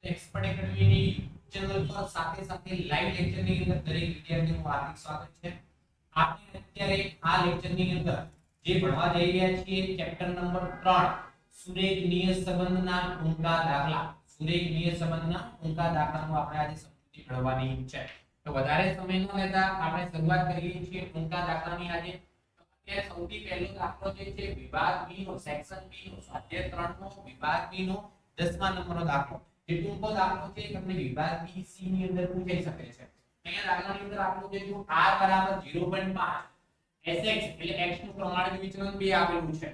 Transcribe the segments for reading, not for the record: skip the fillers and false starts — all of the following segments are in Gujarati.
એક્સપર્ટ એકેડમીની ચેનલ પર સાથે સાથે લાઈવ લેક્ચરની અંદર દરેક વિદ્યાર્થીનું હાર્દિક સ્વાગત છે. આપણે અત્યારે આ લેક્ચરની અંદર જે ભણવા જઈ રહ્યા છીએ ચેપ્ટર નંબર 3 સુરેખીય સંબંધના ટૂંકા દાખલા. સુરેખીય સંબંધના ટૂંકા દાખલાનું આપણે આજે સમજૂતી ભણવાની છે. તો વધારે સમય ન લેતા આપણે શરૂઆત કરીએ છીએ ટૂંકા દાખલાની. આજે અત્યારે સૌથી પહેલો દાખલો જે છે વિભાગ બી નો સેક્શન બી નો સ્વાધ્યાય 3 નો વિભાગ બી નો 10મા નંબરનો દાખલો. જે ટૂંકો દાખલો છે તમને વિભાગ બી સી ની અંદર પૂછાઈ શકે છે. અહીંયા દાખલાની અંદર આપણું જે જો r બરાબર 0.5 sx એટલે x નું પ્રમાણિત વિચલન 2 આપેલું છે.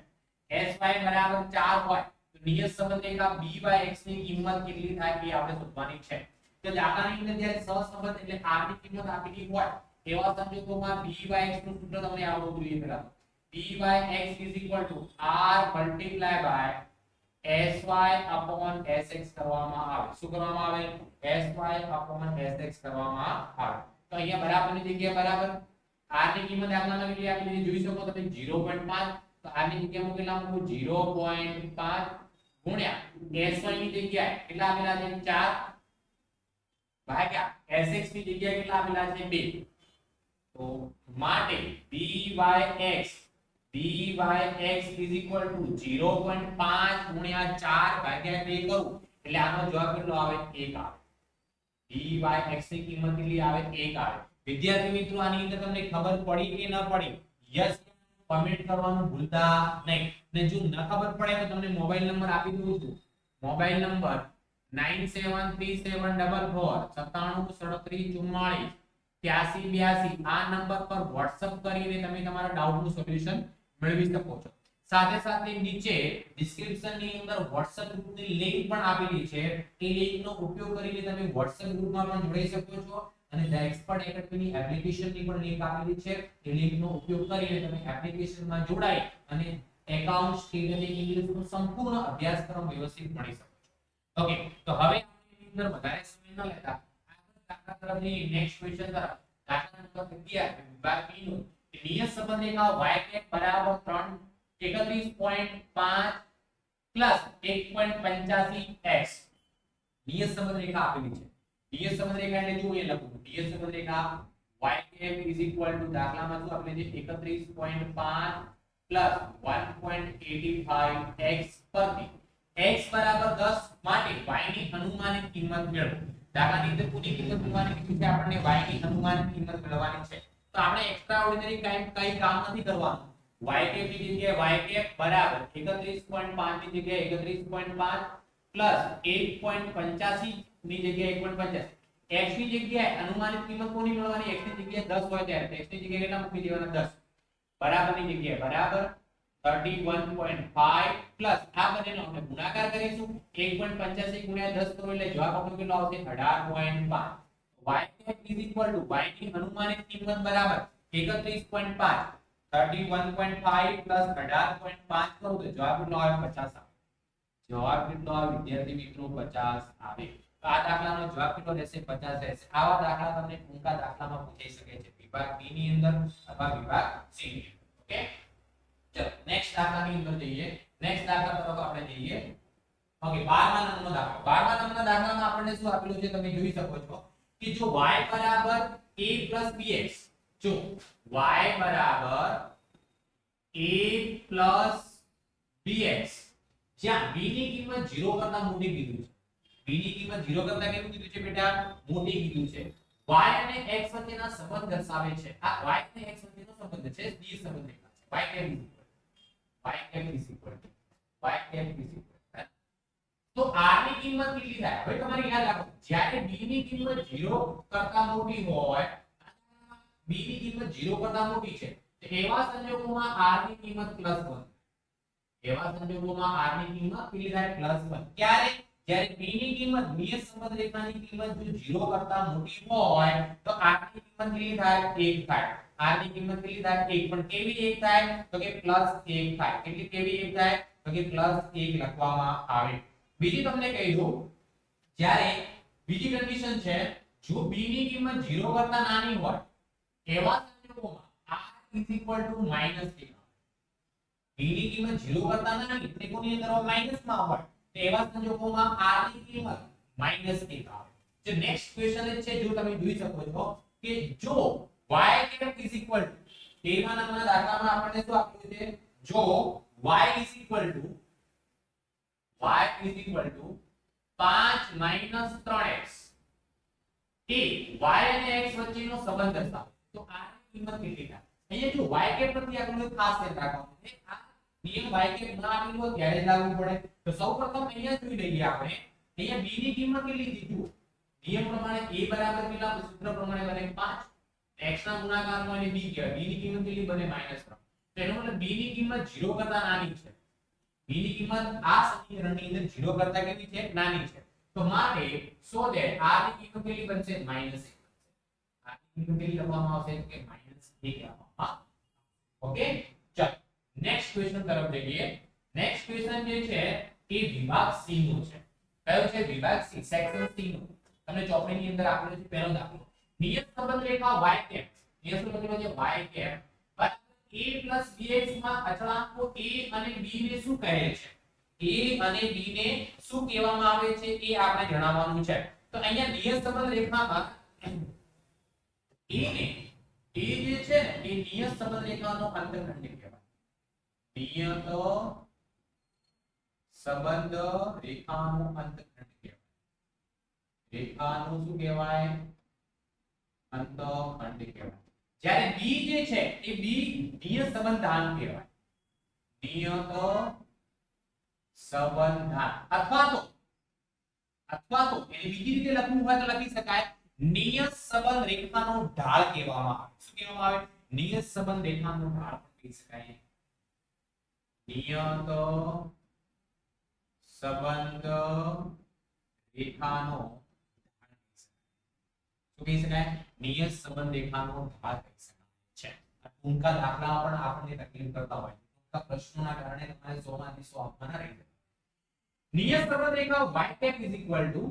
sy બરાબર 4 હોય તો નિયત સંબંધ રેખા b/x ની કિંમત કેટલી થાય એ આપણે શોધવાની છે. તો દાખલાની અંદર જ્યારે સહસંબંધ એટલે r ની કિંમત આપેલી હોય એવા સંજોગોમાં b/x નું સૂત્ર તમને આવડવું જોઈએ. પહેલા b/x r sy upon sx કરવામાં આવે. શું કરવામાં આવે? sy upon sx કરવામાં આવે. તો અહીંયા બરાબરની જગ્યાએ બરાબર r ની કિંમત દાખલામાં કેટલી આપેલી જોઈ શકો તમે 0.5. તો r ની જગ્યાએ કેટલા મૂકું 0.5 ગુણ્યા sy ની જગ્યાએ કેટલા આપેલા છે 4 ભાગ્યા sx ની જગ્યાએ કેટલા આપેલા છે 2. તો માટે b/x is equal to 0.5 ગુણ્યા 4 ભાગ્યા 2 કરું એટલે આનો જવાબ કેટલો આવે 1 આવે. b/x ની કિંમત કેટલી આવે 1 આવે. વિદ્યાર્થી મિત્રો આની અંદર તમને ખબર પડી કે ન પડી? યસ કમેન્ટ કરવાનું ભૂલતા નહીં. ને જો ન ખબર પડે તો તમને મોબાઈલ નંબર આપી દઉં છું. મોબાઈલ નંબર 973744973734 8382 આ નંબર પર WhatsApp કરીને તમે તમારા ડાઉટનું સોલ્યુશન મેળવી શકો છો. સાથે સાથે નીચે ડિસ્ક્રિપ્શન ની અંદર WhatsApp ગ્રુપની લિંક પણ આપેલી છે. એ લિંકનો ઉપયોગ કરીને તમે WhatsApp ગ્રુપમાં પણ જોડાઈ શકો છો અને ધ એક્સપર્ટ એકેડમીની એપ્લિકેશનની પણ લિંક આપેલી છે. એ લિંકનો ઉપયોગ કરીને તમે એપ્લિકેશનમાં જોડાઈ અને એકાઉન્ટ્સ અને ઇંગ્લિશનો સંપૂર્ણ અભ્યાસક્રમ વ્યવસ્થિત ભણી શકો છો. ઓકે, તો હવે આપણે અંદર વધારે સમય ન લેતા દાખલા તરફની નેક્સ્ટ ક્વેશ્ચન તરફ. દાખલા નંબર 11 વિભાગ બી નો નિયત સંબંધ રેખા y બરાબર 31.5 પ્લસ 1.85x નિયત સંબંધ રેખા આપેલી છે. નિયત સંબંધ રેખા એટલે જો એ લખું નિયત સંબંધ રેખા y દાખલામાં શું આપેલી છે 31.5 પ્લસ 1.85x પરથી x બરાબર 10 માટે y ની અનુમાનિત કિંમત મેળવો. દાખલાની અંદર કોની કિંમત મેળવવાની કીધી છે? આપણને y ની અનુમાનિત કિંમત મેળવવાની છે. તો આપણે એક્સ્ટ્રા ઓર્ડિનરી કઈ કામ નથી કરવાનું. y ની જગ્યાએ y બરાબર 31.5 ની જગ્યાએ 31.5 પ્લસ 1.85 ની જગ્યાએ 1.85 x ની જગ્યાએ અનુમાનિત કિંમત કોની મેળવવાની? x ની જગ્યાએ 10 હોય ત્યારે x ની જગ્યાએ કેટલા મૂકી દેવાના 10 બરાબરની જગ્યાએ બરાબર 31.5 પ્લસ આ બંનેનો આપણે ગુણાકાર કરીશું. 1.85 ગુણ્યા 10 કરો એટલે જવાબ આપણો કેટલો આવશે 18.5. y ની અનુમાનિત કિંમત બરાબર 31.5 31.5 પ્લસ 18.5 કરો તો જવાબ કેટલો આવે 50 આવે. જવાબ કેટલો આવે વિદ્યાર્થી મિત્રો 50 આવે. તો આ દાખલાનો જવાબ કેટલો રહેશે 50 રહેશે. આવા દાખલા તમને ટૂંકા દાખલામાં પૂછાઈ શકે છે વિભાગ બી ની અંદર અથવા વિભાગ સી ની અંદર. ઓકે, ચલો નેક્સ્ટ દાખલાની અંદર જઈએ. નેક્સ્ટ દાખલા તરફ આપણે જઈએ. ઓકે, 12મા નંબરનો દાખલો. 12મા નંબરના દાખલામાં આપણને શું આપેલું છે તમે જોઈ શકો છો કે જો y બરાબર a bx જો y બરાબર a bx જ્યાં b ની કિંમત 0 કરતા મોટી કીધું છે. b ની કિંમત 0 કરતા કેટલું કીધું છે બેટા? મોટી કીધું છે. y અને x વચ્ચેના સંબંધ દર્શાવે છે. આ y અને x વચ્ચેનો સંબંધ છે દ્વિ સંબંધ રેખા છે. તો r ની કિંમત કેટલી થાય? હવે તમારે યાદ રાખો જ્યારે b ની કિંમત 0 કરતા મોટી હોય b ની કિંમત 0 કરતા મોટી છે તો એવા સંજોગોમાં r ની કિંમત +1. એવા સંજોગોમાં r ની કિંમત કેટલી થાય? +1. ક્યારે? જ્યારે b ની કિંમત નિયત સંબંધ રેખાની કિંમત જો 0 કરતા મોટી હોય તો r ની કિંમત કેટલી થાય? 1 થાય. r ની કિંમત કેટલી થાય? 1. પણ કેવી 1 થાય? તો કે +1 થાય. કેટલી કેવી 1 થાય? તો કે +1 લખવામાં આવે. બીજી તમને કહી દઉં જ્યારે બીજી કન્ડિશન છે જો b ની કિંમત 0 કરતા નાની હોય એવા સંજોગોમાં r -1. b ની કિંમત 0 કરતા નાની એટલે કોની અંદર માઈનસ માં હોય તો એવા સંજોગોમાં r ની કિંમત -1 આવે. જે નેક્સ્ટ ક્વેશ્ચન છે જો તમે જોઈ શકો છો કે જો y cap is equal to તેમાં નંબરના દાખલામાં આપણને શું આપ્યું છે જો y is equal to 5 - 3x એ y અને x વચ્ચેનો સંબંધ દર્શાવે તો આ કિંમત કેટલી થાય. અહીંયા જો y કેપ નથી આપેલું તો ખાસ ધ્યાન રાખવાનું છે આ નિયમ y કેપ ના આપેલું હોય ત્યારે જ લાગુ પડે. તો સૌપ્રથમ અહીંયા જોઈ લઈએ આપણે અહીંયા b ની કિંમત કેટલી હતી જુઓ નિયમ પ્રમાણે a બરાબર કેટલા સૂત્ર પ્રમાણે બને 5 x ના ગુણાકારમાં એને b કહેવાય. b ની કિંમત કેટલી બને -3 તો એનો મતલબ b ની કિંમત 0 કરતા નાની છે. b ની કિંમત આ સમીકરણની અંદર 0 કરતા કેટલી છે નાની છે. તો માટે સો ધેટ r ની કિંમત કેટલી બનશે -1 બનશે. r ની કિંમત કેટલી લખવામાં આવશે કે -1 લખવામાં. ઓકે ચલો નેક્સ્ટ ક્વેશ્ચન તરફ જઈએ. નેક્સ્ટ ક્વેશ્ચન જે છે એ વિભાગ C નો છે. કયો છે વિભાગ C સેક્શન C નો. તમને ચોપડીની અંદર આપેલો છે પહેલો દાખલો નિયત સંબંધ રેખા y કેપ નિયત સંબંધ રેખા છે y કેપ બરાબર a + bx માં અચળાંકો a અને b ને શું કહે છે a અને b ને શું કહેવામાં આવે છે એ આપણે જણાવવાનું છે. તો અહીંયા નિયત સંબંધ રેખામાં a ને a જે છે ને એ નિયત સંબંધ રેખાનો અંતખંડ કહેવાય. નિયત સંબંધ રેખાનો અંતખંડ કહેવાય. રેખાનું શું કહેવાય અંતખંડ કહેવાય. જ્યારે b જે છે એ b નિયત સંબંધાન કહેવાય. નિયત સંબંધાન અથવા તો એને બીજી રીતે લખવું હોય તો લખી શકાય નિયત સંબંધ રેખાનો ઢાળ કહેવામાં આવે. શું કહેવામાં આવે નિયત સંબંધ રેખાનો ઢાળ પણ કહી શકાય. નિયત સંબંધ રેખાનો શું કહી શકાય નિયત સંબંધ રેખાનો ઢાળ કહી શકાય છે. ટૂંકા દાખલા પણ આપણને તકલીફ કરતા હોય ટૂંકા પ્રશ્નોના કારણે તમારે 100 માંથી 100 આપવાના રહી જાય. નિયત સંબંધ રેખા y cap = 23.2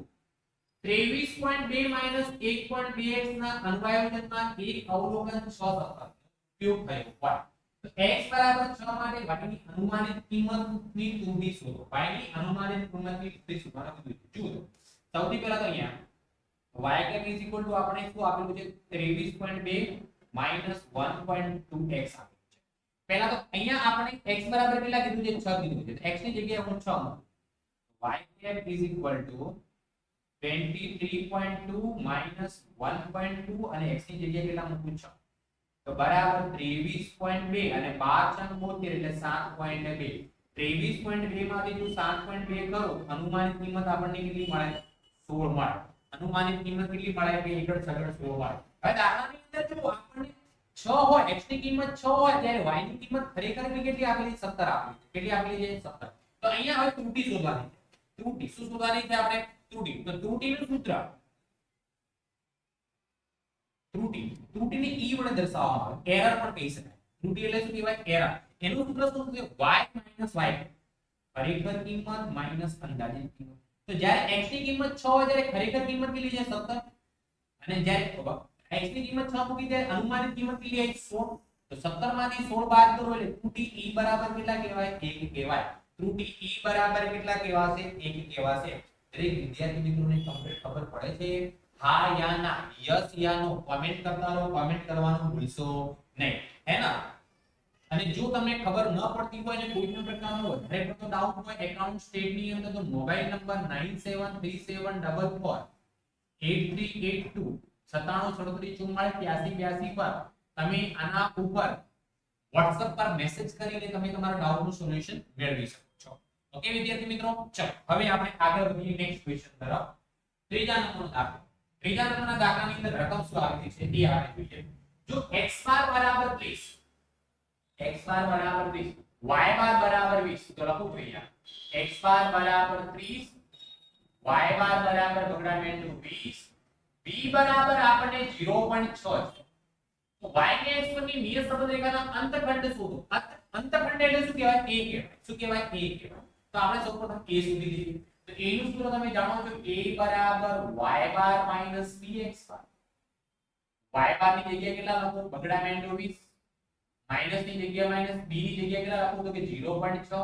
- 1.2x ના અનુવાયોજનમાં એક અવલોકન 6 સતત ઉપયોગ થયો હોય તો x = 6 માટે y ની અનુમાનિત કિંમતની તુંડી શોધો. y ની અનુમાનિત કિંમતની તુંડી શોધવાનું કીધું. જુઓ સૌથી પહેલા તો અહીંયા y cap = આપણે શું આપેલું છે 23.2 - 1.2x આપેલું છે. પહેલા તો અહીંયા આપણે x બરાબર કેટલા કીધું છે 6 કીધું છે. તો x ની જગ્યાએ હું 6 મૂકું y cap = 23.2 - 1.2 અને x ની જગ્યાએ કેટલા મૂકું 6 તો બરાબર 23.2 અને 12 × 72 એટલે 7.2. 23.2 માંથી જો 7.2 કરો અનુમાનિત કિંમત આપણને કેટલી મળે 16 મળે. અનુમાનિત કિંમત કેટલી મળે કે 1 * 6 = 16 મળે. હવે દાખલાની અંદર જો આપણને 6 હોય x ની કિંમત 6 હોય ત્યારે y ની કિંમત ખરેખર કેટલી આપેલી 17 આપેલી છે. કેટલી આપેલી છે 17. તો અહીંયા હવે ત્રુટિ શોધવાની છે. ત્રુટિ શું શોધવાની છે આપણે ત્રુટિ. તો ત્રુટિનું સૂત્ર ત્રુટિને e વડે દર્શાવવામાં આવે એરર પણ કહી શકાય. ત્રુટિ એટલે શું કહેવાય એરર. એનું સૂત્ર શું છે y - y ખરેખર કિંમત માઈનસ અંદાજિત કિંમત. તો જ્યારે x ની કિંમત 6 હોય ત્યારે ખરેખર કિંમત કેટલી છે 17 અને જ્યારે x ની કિંમત 6 મૂકી ત્યારે અનુમાનિત કિંમત કેટલી આવી 16. તો 17 માંથી 16 બાદ કરો એટલે ત્રુટિ e બરાબર કેટલા કહેવાય 1 કહેવાય. ત્રુટિ e બરાબર કેટલા કહેવાશે 1 કહેવાશે. દરેક વિદ્યાર્થી મિત્રોને કમ્પ્લીટ ખબર પડે છે હા યા ના યસ યા નો કમેન્ટ કરતા રહો. કમેન્ટ કરવાનું ભૂલશો નહીં હે ના. અને જો તમને ખબર ન પડતી હોય ને કોઈ પણ પ્રકારનો વધારે પડતો ડાઉટ હોય એકાઉન્ટ સ્ટેટની અંદર તો મોબાઈલ નંબર 9737448382 9737448384 પર તમે આના ઉપર WhatsApp પર મેસેજ કરીને તમે તમારા ડાઉટનું સોલ્યુશન મેળવી શકો છો. ઓકે વિદ્યાર્થી મિત્રો ચલો હવે આપણે આગળ વધીએ નેક્સ્ટ ક્વેશ્ચન તરફ. ત્રીજા નંબરનો દાખલો. ત્રીજા નંબરના દાખલાની અંદર રકમ શું આપેલી છે એ આપણે જોઈએ. જો x બાર બરાબર 30 x બાર બરાબર 30 y બાર બરાબર 20 તો લખો ભૈયા x બાર બરાબર 30 y બાર બરાબર બગડામેન્ડું 20 b બરાબર આપણને 0.6 છે. તો y ને x પરની નિયત સંબંધ રેખાના અંતખંડ શોધો. અંતખંડ એટલે શું કહેવાય a કહેવાય. શું કહેવાય a કહેવાય. તો આપણે સૌપ્રથમ a શોધી લઈએ. તો a નું સૂત્ર તમે જાણો છો a બરાબર y બાર માઈનસ bx બાર. y બાર ની જગ્યાએ કેટલા લખો બગડામેન્ડું 20 માઈનસ ની જગ્યાએ માઈનસ b ની જગ્યાએ કેટલા લખો તો કે 0.6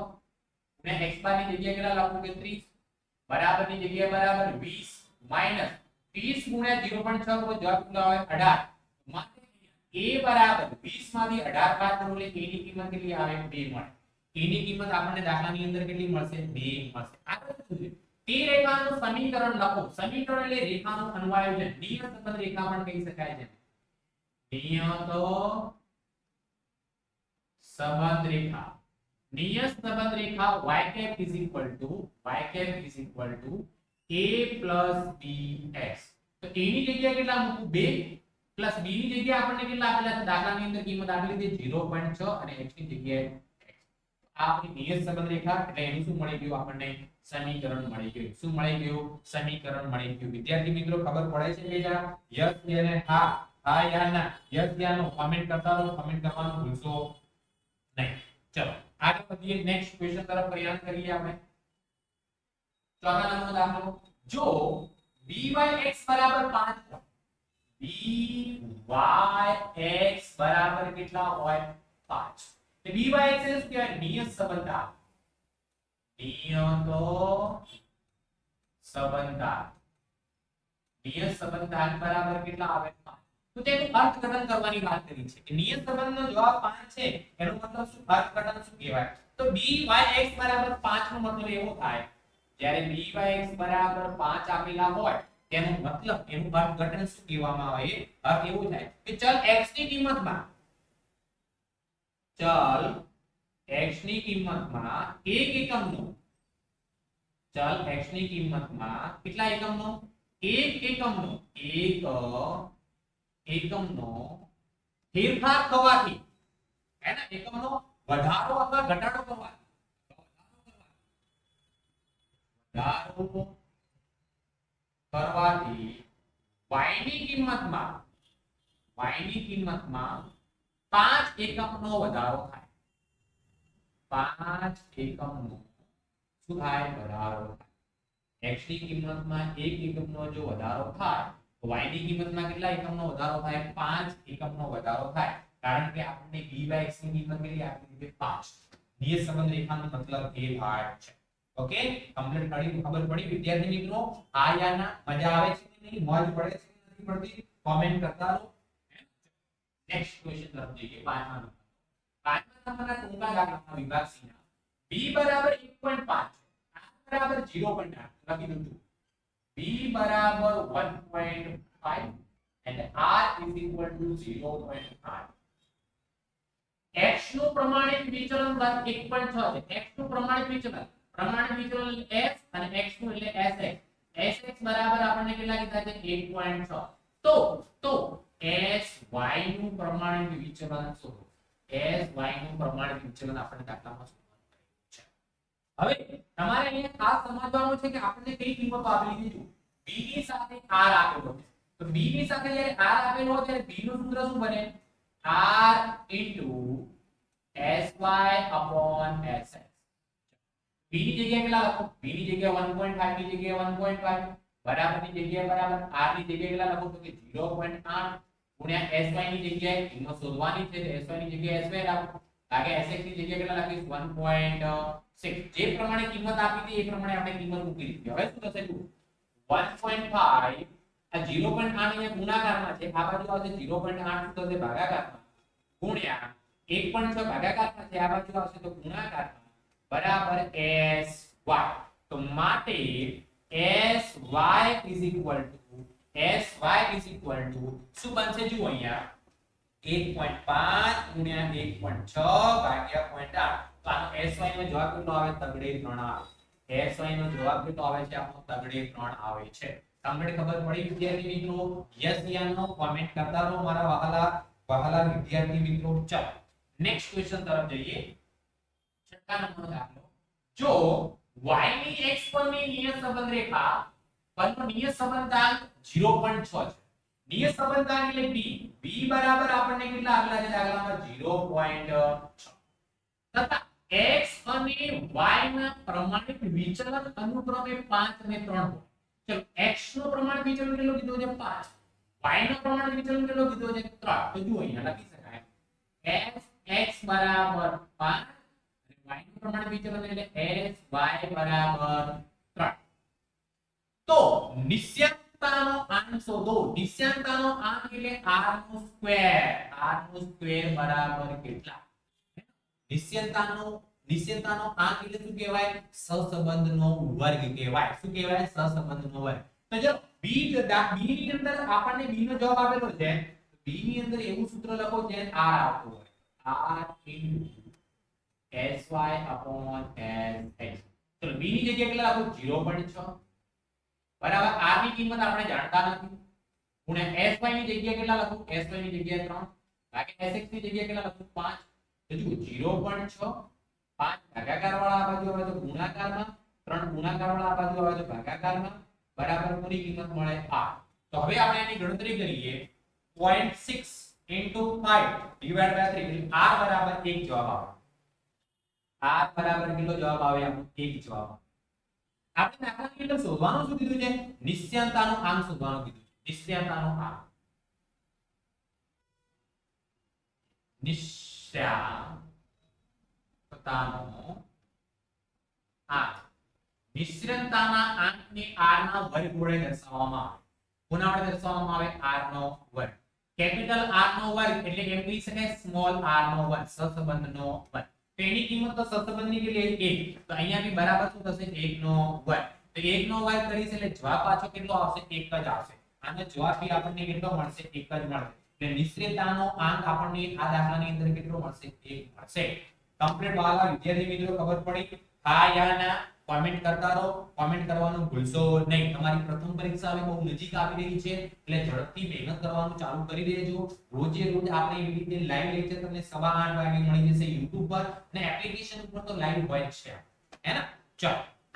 અને x બાર ની જગ્યાએ કેટલા લખો કે 30 બરાબર ની જગ્યાએ બરાબર 20 માઈનસ 30 ગુણ્યા 0.6 તો જવાબ કેટલો આવે 18 માટે a બરાબર 20 માંથી 18 બાદ કરો એટલે a ની કિંમત કેટલી આવે 2 મળે. a ની કિંમત આપણને દાખલાની અંદર કેટલી મળશે 2 મળશે. આગળ શું છે તે રેખાનું સમીકરણ લખો. સમીકરણ એટલે રેખાનું અન્વયોજન. નિયત સંબંધ રેખા પણ કહી શકાય છે. નિયત સંબંધ રેખા. નિયત સંબંધ રેખા y cap is equal to a plus bx. તો a ની જગ્યાએ કેટલા મૂકું 2 પ્લસ b ની જગ્યાએ આપણને કેટલા આપેલા છે દાખલાની અંદર કિંમત આપેલી છે 0.6 અને x ની જગ્યાએ x. આ આપણી નિયત સંબંધ રેખા એટલે એનું શું મળી ગયું આપણને સમીકરણ મળી ગયું. શું મળી ગયું સમીકરણ મળી ગયું. વિદ્યાર્થી મિત્રો ખબર પડે છે કે જરા યસ અને હા હા યા ના યસ યા નો કમેન્ટ કરતા રહો. કમેન્ટ કરવાનું ભૂલશો નહીં. ચલો આગળ વધીએ. નેક્સ્ટ ક્વેશ્ચન તરફ પ્રયાસ કરીએ આપણે. ચોથા નંબરનો દાખલો. જો byx બરાબર 5 byx બરાબર કેટલા હોય 5. તો byx એટલે શું કહેવાય નિયત સંબંધ. નિયત સંબંધ. નિયત સંબંધ બરાબર કેટલા આવે 5. તો તેનું અર્થઘટન કરવાની વાત કરી છે કે નિયત સંબંધનો જવાબ 5 છે એનો મતલબ શું અર્થઘટન શું કહેવાય. તો byx બરાબર 5 નો મતલબ એવો થાય જ્યારે byx બરાબર 5 આપેલા હોય તેનો મતલબ એનું અર્થઘટન શું કહેવામાં આવે અર્થ એવો થાય કે ચલ x ની કિંમતમાં ચલ x ની કિંમતમાં 1 એકમનો ચલ x ની કિંમતમાં કેટલા એકમનો 1 એકમનો ફેરફાર થવાથી હે ને એકમનો વધારો અથવા ઘટાડો કરવાથી y ની કિંમતમાં 5 એકમનો વધારો થાય. 5 એકમનો શું થાય વધારો થાય. x ની કિંમતમાં 1 એકમનો જો વધારો થાય તો y ની કિંમતમાં કેટલા એકમનો વધારો થાય 5 એકમનો વધારો થાય. કારણ કે આપણને byx ની કિંમત કેટલી આપી છે 5. નિયત સંબંધ રેખાનો મતલબ એ થાય છે. ઓકે કમ્પ્લીટ કરી ખબર પડી વિદ્યાર્થી મિત્રો. આ યા ના મજા આવે છે કે નહીં મોજ પડે છે કે નથી પડતી કોમેન્ટ કરતા રહો. નેક્સ્ટ ક્વેશ્ચન તરફ જઈએ. પાંચમા નંબરના ટૂંકા દાખલાના વિભાગ સી ના b બરાબર 1.5 આ બરાબર 0.8 લખી દઉં છું. b બરાબર 1.5 and r is equal to 0.8. x નું પ્રમાણિત વિચલન 1.6 છે. x નું પ્રમાણિત વિચલન s અને x નું એટલે sx બરાબર આપણને કેટલા કીધા છે 1.6. તો s y નું પ્રમાણિત વિચલન શોધો. s y નું પ્રમાણિત વિચલન આપણે દાખલામાં શોધવાનું છે. હવે તમારે અહીંયા ખાસ સમજવાનું છે કે આપણને કઈ કિંમતો આપેલી છે. b ની સાથે r આપેલો છે. તો b ની સાથે જ્યારે r આપેલો હોય ત્યારે b નું સૂત્ર શું બને r sy/sx. b ની જગ્યાએ કેટલા લખો b ની જગ્યાએ 1.5 ની જગ્યાએ 1.5 બરાબર ની જગ્યાએ બરાબર r ની જગ્યાએ કેટલા લખો તો કે 0.8 ગુણ્યા sy ની જગ્યાએ કિંમત શોધવાની છે તો sy ની જગ્યાએ sy રાખો. આગે sx ની જગ્યાએ કેટલા લખીશું 1.6. જે પ્રમાણે કિંમત આપી હતી એ પ્રમાણે આપણે કિંમત મૂકી દીધી. હવે શું થશે 1.5 આ 0.8 અહીંયા ગુણાકારમાં છે. આ બાજુ આવશે 0.8 શું થશે ભાગાકારમાં ગુણ્યા 1.6 ભાગાકારમાં છે. આ બાજુ આવશે તો ગુણાકારમાં બરાબર sy. તો માટે sy શું બનશે જુઓ અહીંયા 1.5 ગુણ્યા 1.6 ભાગ્યા 0.8. તો આનો sy નો જવાબ કેટલો આવે તગડે 3 આવે. sy નો જવાબ કેટલો આવે છે આપણો તગડે 3 આવે છે. તમને ખબર પડી વિદ્યાર્થી મિત્રો. યસ યા નો કોમેન્ટ કરતા રહો મારા વહાલા વિદ્યાર્થી મિત્રો. ચાલો નેક્સ્ટ ક્વેશ્ચન તરફ જઈએ. છઠ્ઠા નંબરનો દાખલો. જો y ની x પરની નિયત સંબંધ રેખા પરનો નિયત સંબંધાંક 0.6 છે. નિયત સંબંધાંક એટલે b બરાબર આપણને કેટલા આપેલા છે દાખલામાં 0.6 તથા x અને y ના પ્રમાણિત વિચલન અનુક્રમે 5 અને 3 હોય. ચલો x નો પ્રમાણિત વિચલન કેટલો કીધો છે 5, y નો પ્રમાણિત વિચલન કેટલો કીધો છે 3. તો જુઓ અહીંયા લખી શકાય x બરાબર 5 y નું પ્રમાણિત વિચલન એટલે sy બરાબર 3. તો નિશ્ચયાંકતાનો આંક શોધો. નિશ્ચયાંકતાનો આંક એટલે r નો સ્ક્વેર. r નો સ્ક્વેર બરાબર કેટલા? નિશ્ચયાંકતાનો આંક એટલે શું કહેવાય? સહસંબંધનો વર્ગ કહેવાય. શું કહેવાય? સહસંબંધનો વર્ગ. તો જો b ની અંદર આપણને b નો જવાબ આપેલો છે. b ની અંદર એવું સૂત્ર લખો જે r આવતું હોય. r sy upon sx. ચલો b ની જગ્યાએ કેટલા લખો? 0.6 બરાબર. r ની કિંમત આપણે જાણતા નથી. ગુણ્યા sy ની જગ્યાએ કેટલા લખો? sy ની જગ્યાએ 3 ભાગ્યા sx ની જગ્યાએ કેટલા લખો? 5. તો જુઓ 0.6 5 ભાગાકાર વાળા આ બાજુ આવે તો ગુણાકારમાં, 3 ગુણાકાર વાળા આ બાજુ આવે તો ભાગાકારમાં, બરાબર પૂરી કિંમત મળે 8. તો હવે આપણે એની ગણતરી કરીએ. 0.6 * 5 / 3 r બરાબર 1 જવાબ આવે. r બરાબર કેટલો જવાબ આવે? આપણો 1 જવાબ આવે. આપણે દાખલાની અંદર શોધવાનું શું કીધું છે? નિશ્ચયાંકતાનો આંક શોધવાનું કીધું છે. નિશ્ચયાંકતાનો આંક. નિશ્ચયાંકતાનો આંક. નિશ્ચયાંકતાના આંકને r ના વર્ગ વડે દર્શાવવામાં આવે. કોના વડે દર્શાવવામાં આવે? r નો વર્ગ. કેપિટલ R નો વર્ગ એટલે એમ કહી શકાય સ્મોલ r નો વર્ગ, સહસંબંધનો વર્ગ. તો એની કિંમત તો સહસંબંધની કેટલી? 1. તો અહીંયા બી બરાબર શું થશે? 1 નો વર્ગ. તો 1 નો વર્ગ કરીશ એટલે જવાબ પાછો કેટલો આવશે? 1 જ આવશે. આનો જવાબ બી આપણને કેટલો મળશે? 1 જ મળશે. એટલે નિશ્ચયતાનો આંક આપણને આ દાખલાની અંદર કેટલો મળશે? 1 મળશે. કમ્પ્લીટ વાલા વિદ્યાર્થી મિત્રો ખબર પડી? હા યા ના કોમેન્ટ કરતા રહો. કોમેન્ટ કરવાનું ભૂલશો નહીં. તમારી પ્રથમ પરીક્ષા હવે બહુ નજીક આવી રહી છે એટલે ઝડપથી મહેનત કરવાનું ચાલુ કરી દેજો. રોજે રોજ આપણે એવી રીતે લાઈવ લેક્ચર તમને 8:30 વાગે મળી જશે YouTube પર અને એપ્લિકેશન ઉપર તો લાઈવ હોય જ છે. હે ને? ચલો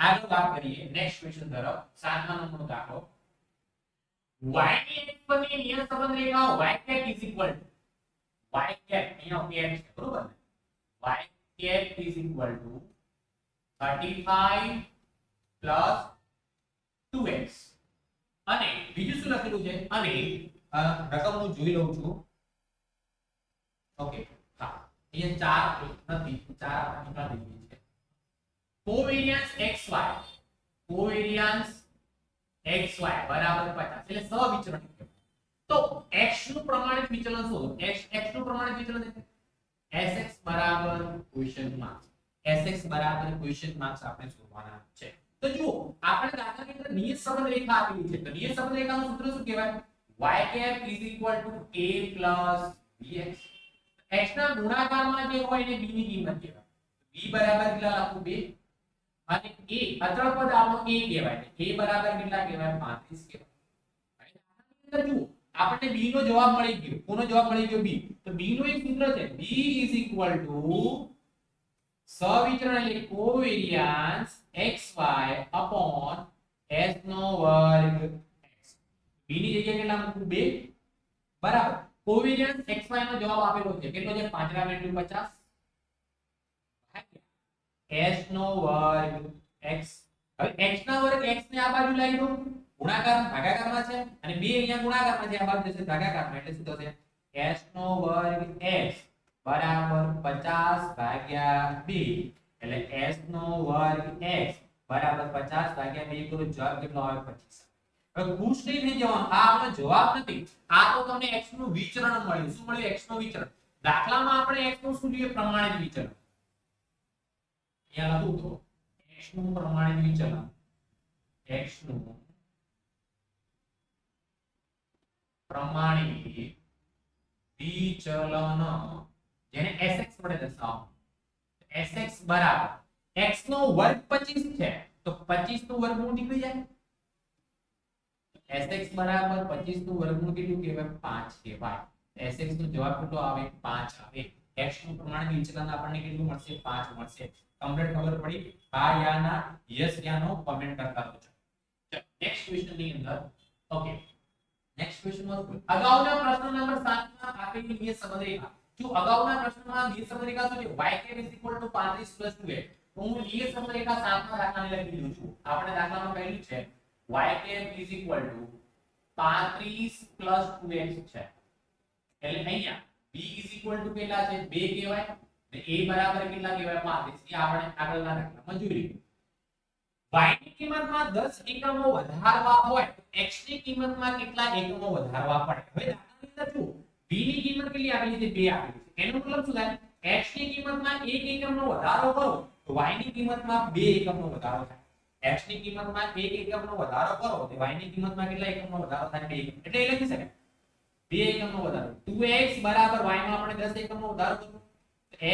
આગળ વાત કરીએ નેક્સ્ટ ક્વેશ્ચન તરફ. 7મા નંબરનો દાખલો. y ની x પરની નિયત સંબંધ રેખાઓ y cap is equal to y cap અહીંયા p છે બરોબર ને? y cap is equal to 35 plus 2x. અને બીજું શું લખેલું છે? અને રકમ હું જોઈ લઉં છું. ઓકે હા અહીંયા 4 નથી, 4 આપણે નીકાળી દઈએ છે. કોવેરિયન્સ xy બરાબર 50 એટલે સહવિચરણ. તો x નું પ્રમાણિત વિચલન શોધો. x નું પ્રમાણિત વિચલન sx બરાબર ક્વેશ્ચન માર્ક. sx બરાબર ક્વેશ્ચન માર્ક્સ આપણે શોધવાના છે. તો જુઓ આપણે દાખલાની અંદર નિયત સંબંધ રેખા આપેલી છે. તો નિયત સંબંધ રેખાનું સૂત્ર શું કહેવાય? y cap is equal to a plus bx. x ના ગુણાકારમાં જે હોય એને b ની કિંમત કહેવાય. b બરાબર કેટલા લખું? 2 અને a અચળ પદ આપણો a કહેવાય. a બરાબર કેટલા કહેવાય? 35 કહેવાય. હવે દાખલાની અંદર જુઓ આપણને b નો જવાબ મળી ગયો. કોનો જવાબ મળી ગયો? b. તો b નું એક સૂત્ર છે. b is equal to સહવિચરણ એટલે કોવેરિયન્સ xy upon s નો વર્ગ x. b ની જગ્યાએ કેટલા મૂકું? 2 બરાબર. કોવેરિયન્સ xy નો જવાબ આપેલો છે. કેટલો છે? 5 × 50 s નો વર્ગ x. હવે x ના વર્ગ x ને આ બાજુ લઈ લો. ગુણાકાર ભાગાકારમાં છે અને 2 અહીંયા ગુણાકારમાં છે, આ બાજુ જશે ભાગાકારમાં. એટલે શું થશે? s નો વર્ગ x બરાબર 50 ભાગ્યા 2 એટલે s નો વર્ગ x બરાબર 50 ભાગ્યા 2 કરો જવાબ કેટલો આવે? 25. હવે ખુશ નહીં થઈ જવાનું. આ આપણો જવાબ નથી. આ તો તમને x નું વિચરણ મળ્યું. શું મળ્યું? x નું વિચરણ. દાખલામાં આપણે x નું શું જોઈએ? પ્રમાણિત વિચરણ. અહીંયા લખું તો x નું પ્રમાણિત વિચલન. x નું પ્રમાણિત વિચલન જેને sx વડે દર્શાવો. sx બરાબર x નો વર્ગ 25 છે તો 25 નું વર્ગમૂળ નીકળી જાય. sx બરાબર 25 નું વર્ગમૂળ કેટલું કહેવાય? 5 કહેવાય. sx નો જવાબ કેટલો આવે? 5 આવે. x નું પ્રમાણિત વિચલન આપણને કેટલું મળશે? 5 મળશે. કમ્પ્લીટ ખબર પડી? હા યા ના, યસ યા નો કમેન્ટ કરતા રહો. ચલો નેક્સ્ટ ક્વેશ્ચન ની અંદર. ઓકે નેક્સ્ટ ક્વેશ્ચન માં અગાઉના પ્રશ્ન નંબર 7 માં આપેલી નિયત સંબંધ રેખા. જો અગાઉના પ્રશ્નમાં નિયત સંબંધ રેખા શું છે? y cap = 35 + 2x. તો હું નિયત સંબંધ રેખા 7 માં દાખલાને લખી દઉં છું. આપણે દાખલામાં કહેલું છે y cap = 35 + 2x છે. એટલે અહીંયા b = કેટલા છે? 2 કહેવાય. ને a બરાબર કેટલા કહેવાય? 35. એ આપણે આગળના દાખલામાં જોઈ લીધું. y ની કિંમતમાં 10 એકમો વધારવા હોય તો x ની કિંમતમાં કેટલા એકમો વધારવા પડે? હવે દાખલાની અંદર જુઓ v ની કિંમત કેટલી આપેલી છે? 2 આપેલી છે. એનો મતલબ શું થાય? x ની કિંમતમાં 1 એકમનો વધારો કરો તો y ની કિંમતમાં 2 એકમનો વધારો થાય. x ની કિંમતમાં 1 એકમનો વધારો કરો તો y ની કિંમતમાં કેટલા એકમનો વધારો થાય? 2 એકમ. એટલે એ લખી શકાય 2 એકમનો વધારો. 2x બરાબર y માં આપણે 10 એકમનો વધારો કર્યો.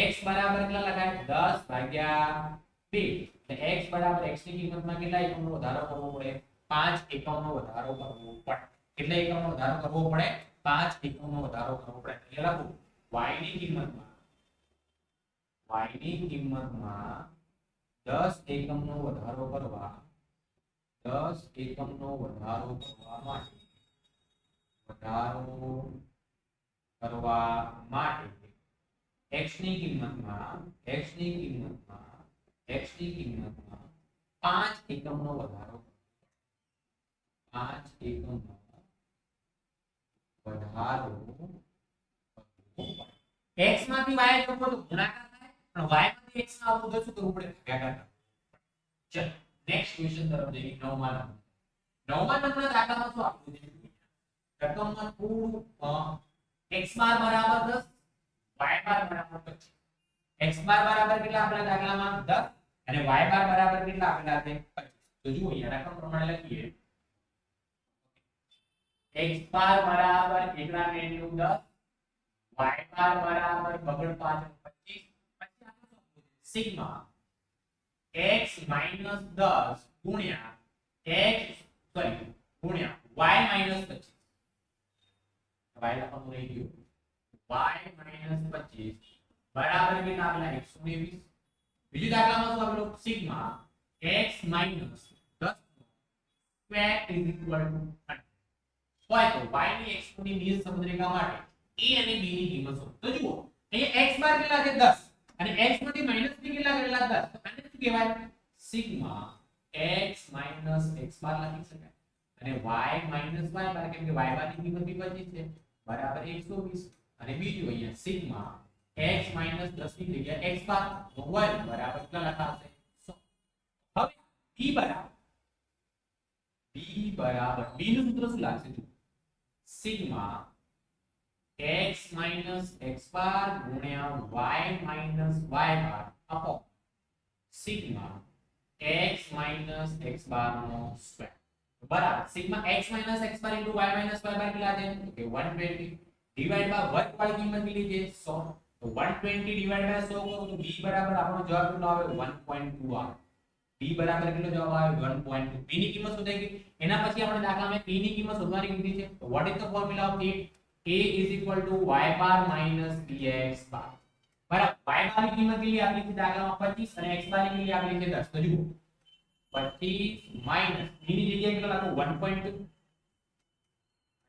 x બરાબર કેટલા લખાય? 10 ભાગ્યા 2. એટલે x બરાબર x ની કિંમતમાં કેટલા એકમનો વધારો કરવો પડે? 5 એકમનો વધારો કરવો પડે. કેટલા એકમનો વધારો કરવો પડે? 5 એકમનો વધારો કરવો પડે. એટલે લખો y ની કિંમતમાં 10 એકમનો વધારો કરવા 10 એકમનો વધારો કરવા માટે x ની કિંમતમાં 5 એકમનો વધારો 5 એકમનો વધારો x માંથી y જવો તો ગુણાકાર થાય પણ y માંથી x માં આવવું તો શું કરવું પડે? ભાગાકાર. ચલો નેક્સ્ટ ક્વેશ્ચન તરફ જઈએ. નવમા નંબરના દાખલામાં શું આપવું છે? રકમમાં પૂર્ણ x બાર બરાબર 10 y બાર બરાબર 25. x બાર બરાબર કેટલા આપેલા દાખલામાં? 10 અને y બાર બરાબર કેટલા આપેલા છે? 25. તો જુઓ અહીંયા રકમ પ્રમાણે લખીએ x બાર બરાબર કેટલા વેલ્યુ 10 y બાર બરાબર બગડ 5 25. પછી આપણે સિગ્મા x - 10 ગુણ્યા ગુણ્યા y - 25. y લખવાનું રહી ગયું y - 25 બરાબર કેટલા આપેલા? 120. બીજું દાખલામાં શું આપેલું? Sigma x - 10 square is equal two 100. હોય તો y ની x ની નિયત સમરેખા માટે a અને b ની કિંમત શોધો. તો જુઓ અહીંયા x બાર કેટલા છે? 10 અને x માંથી માઈનસ b કેટલા કરેલા? 10. તો આને શું કહેવાય? સિગ્મા x - x બાર લખી શકાય અને y - y બાર, કેમ કે y બાર ની કિંમત બી 25 છે, બરાબર 120. અને બીજું અહીંયા સિગ્મા x - 10 ની જગ્યાએ x બાર તો y બરાબર કેટલા લખાશે? 100. હવે b નું સૂત્ર શું લાગશે? સિગ્મા x - x બાર ગુણ્યા y - y બાર અપોન સિગ્મા x - x બાર નો સ્ક્વેર બરાબર સિગ્મા x - x બાર * y - y બાર કેટલા છે? તો કે 120 ડિવાઇડ બાય વર્ગ વાળી કિંમત કેટલી છે? 100. તો 120 ડિવાઇડ બાય 100 કરો તો b બરાબર આપણો જવાબ કેટલો આવે? 1.2 આવે. b બરાબર કેટલો જવાબ આવે? 1.2. b ની કિંમત શોધાઈ ગઈ. એના પછી આપણે દાખલામાં a ની કિંમત શોધવાની કીધી છે. તો what is the formula of a? a is equal to y bar minus bx bar. બરાબર y બાર ની કિંમત કેટલી આપેલી છે દાખલામાં? 25 અને x બાર ની કેટલી આપેલી છે? 10. તો જુઓ 25 માઈનસ b ની જગ્યાએ કેટલા લખો? 1.2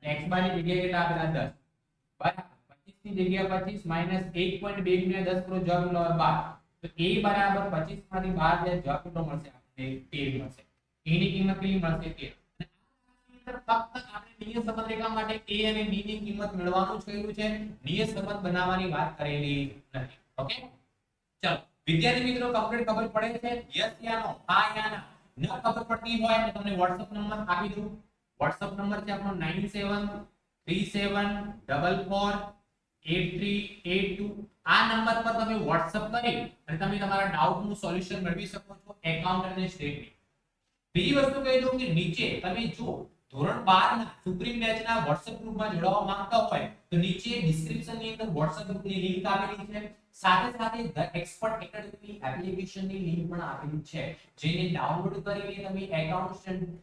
અને x બાર ની જગ્યાએ કેટલા આપેલા? 10. બરાબર 25 ની જગ્યાએ 25 માઈનસ 1.2 ગુણ્યા 10 કરો જવાબ કેટલો આવે? 12. તો a બરાબર 25 માંથી 12 જાય જવાબ કેટલો મળશે? આપણે 13 મળશે. a ની કિંમત કેટલી મળશે? 13. ફક્ત આપણે નિયત સંબંધરેખા માટે a અને b ની કિંમત મેળવવાનું જ કહ્યું છે, નિયત સંબંધ બનાવવાની વાત કરેલી નથી. ઓકે ચલો વિદ્યાર્થી મિત્રો કમ્પ્લીટ ખબર પડે છે? યસ યા નો? હા યા ના? ન ખબર પડતી હોય તો તમને WhatsApp નંબર આપી દઉં. WhatsApp નંબર છે આપણો 9737448382. આ નંબર પર તમે WhatsApp કરી અને તમે તમારા ડાઉટ નું સોલ્યુશન મેળવી શકો છો, એકાઉન્ટ અને સ્ટેટમેન્ટ. બીજી વસ્તુ કહી દઉં કે નીચે તમે જો ધોરણ 12 ના સુપ્રીમ બેચ ના WhatsApp ગ્રુપમાં જોડાવા માંગતા હોય તો નીચે ડિસ્ક્રિપ્શન ની અંદર WhatsApp ગ્રુપની લિંક આપેલી છે. સાથે સાથે ધ એક્સપર્ટ એકેડમી એપ્લિકેશનની લિંક પણ આપેલી છે, જેને ડાઉનલોડ કરીને તમે એકાઉન્ટ,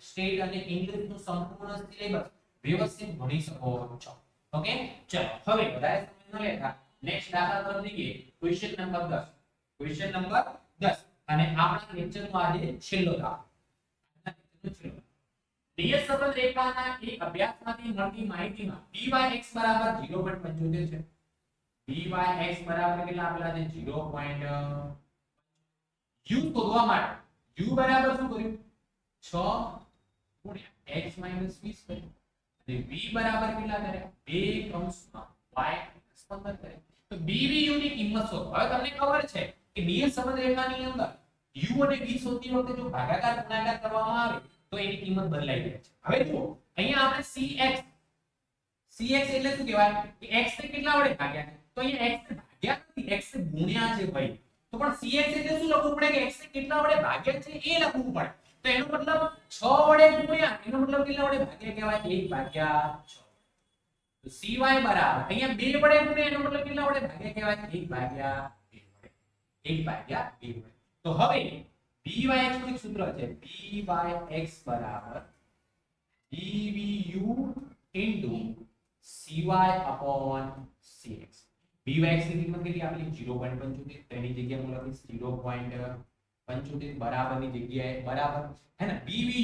સ્ટેટ અને ઇંગ્લિશ નું સંપૂર્ણ સિલેબસ વ્યવસ્થિત ભણી શકો છો. ઓકે ચલો હવે વધારે સમય ન લેતા નેક્સ્ટ દાખલા તરફ જઈએ. Question number 10. ક્વેશ્ચન નંબર 10 અને આપણા લેક્ચરનો આજે છેલ્લો દાખલો. નિયત સંબંધ રેખાના એક અભ્યાસમાંથી મળતી માહિતીમાં dyx બરાબર 0.75 છે. dyx બરાબર કેટલા આપેલા છે? 0. u શોધવા માટે u બરાબર શું કર્યું? 6 ગુણ્યા x - 20 કર્યું અને v બરાબર કેટલા કર્યા? 2 કૌંસમાં y - 15 કર્યા. તો b v u ની કિંમત શોધો. હવે તમને ખબર છે કે નિયત સંબંધ રેખાની અંદર u અને v શોધતી વખતે જો ભાગાકાર ગુણાકાર કરવામાં આવે તો એની કિંમત બદલાઈ જાય છે. હવે જુઓ અહીંયા આપણે cx એટલે શું કહેવાય કે x ને કેટલા વડે ભાગ્યા છે તો અહીંયા x ને ભાગ્યા નથી x ને ગુણ્યા છે ભાઈ. તો પણ cx એટલે શું લખવું પડે કે x ને કેટલા વડે ભાગ્યા છે એ લખવું પડે. તો એનો મતલબ 6 વડે ગુણ્યા એનો મતલબ કેટલા વડે ભાગ્યા કહેવાય 1/6. તો cy બરાબર અહીંયા 2 વડે ગુણ્યા એનો મતલબ કેટલા વડે ભાગ્યા કહેવાય 1/2 વડે. તો હવે byx નું એક સૂત્ર છે byx બરાબર dvu cy/cx. byx ની કિંમત કેટલી આપેલી 0.75 તેની જગ્યાએ હું લખીશ 0.75 બરાબરની જગ્યાએ બરાબર હે ને bvu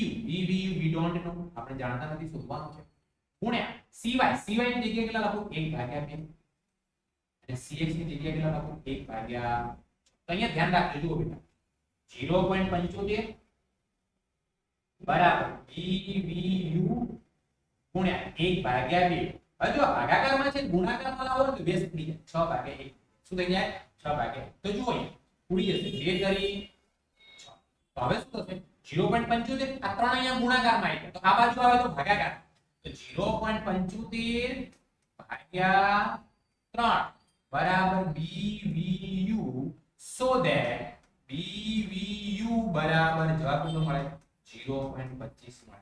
we don't know આપણે જાણતા નથી શોધવાનું છે ગુણ્યા cy ની જગ્યાએ કેટલા લખું 1/2 અને cx ની જગ્યાએ કેટલા લખું 1/6. તો અહીંયા ધ્યાન રાખજો જુઓ બેટા 0.75 બરાબર bvu ગુણ્યા 1/2. હવે જો ભાગાકારમાં છે ગુણાકારમાં લાવો તો બેસ થઈ જાય 6/1. શું થઈ જાય 6/1. તો જુઓ અહીંયા ઉડી જશે 2 કરી 6. તો હવે શું થશે 0.75 આ ત્રણ અહીંયા ગુણાકારમાં આવી તો આ બાજુ આવે તો ભાગાકાર. તો 0.75 ભાગ્યા 3 બરાબર bvu so that bvu બરાબર જવાબ કેટલો મળે 0.25 મળે.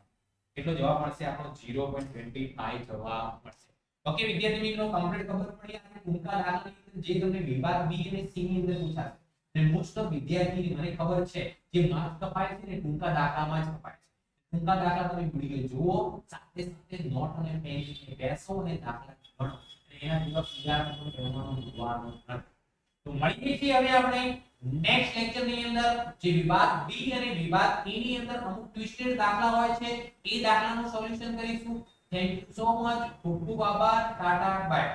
કેટલો જવાબ મળશે આપણો 0.25 જવાબ મળશે. ઓકે વિદ્યાર્થી મિત્રો કમ્પ્લીટ ખબર પડી આ ટૂંકા દાખલાની અંદર જે તમને વિભાગ બી અને સી ની અંદર પૂછાશે અને મોસ્ટ ઓફ વિદ્યાર્થી મને ખબર છે જે માર્ક કપાય છે ને ટૂંકા દાખલામાં જ કપાય છે. ટૂંકા દાખલા તમે વિડિયો જુઓ સાથે સાથે નોટ અને પેન લઈને બેસો અને દાખલા ગણો અને એના જેવા ઉદાહરણ પણ ગણવાનું ભૂલવાનું નથી. તો મળીએ છીએ હવે આપણે નેક્સ્ટ લેક્ચર ની અંદર જે વિભાગ બી અને વિભાગ એ ની અંદર અમુક ટ્વિસ્ટેડ દાખલા હોય છે એ દાખલાનું સોલ્યુશન કરીશું. Thank you so much. ખૂબ ખૂબ આભાર. ટાટા બાય.